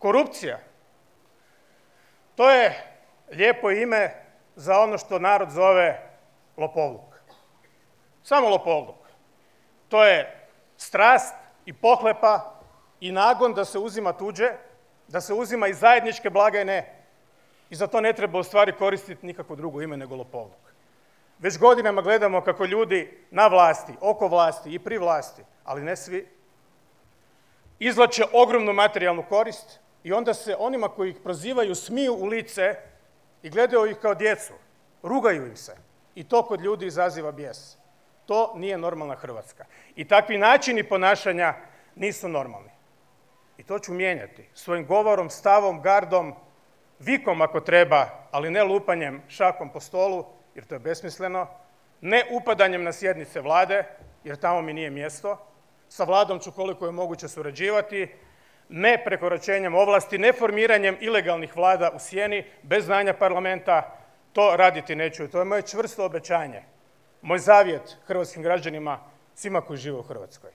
Korupcija. To je lijepo ime za ono što narod zove lopovluk. Samo lopovluk. To je strast i pohlepa i nagon da se uzima tuđe, da se uzima iz zajedničke blagajne i za to ne treba u stvari koristiti nikakvo drugo ime nego lopovluk. Već godinama gledamo kako ljudi na vlasti, oko vlasti i pri vlasti, ali ne svi, izvlače ogromnu materijalnu korist i onda se onima koji ih prozivaju smiju u lice i gledaju ih kao djecu, rugaju im se. I to kod ljudi izaziva bijes. To nije normalna Hrvatska. I takvi načini ponašanja nisu normalni. I to ću mijenjati svojim govorom, stavom, gardom, vikom ako treba, ali ne lupanjem šakom po stolu, jer to je besmisleno, ne upadanjem na sjednice vlade, jer tamo mi nije mjesto, sa vladom ću koliko je moguće surađivati, ne prekoračenjem ovlasti, ne formiranjem ilegalnih vlada u sjeni, bez znanja parlamenta, to raditi neću. I to je moje čvrsto obećanje, moj zavjet hrvatskim građanima, svima koji žive u Hrvatskoj.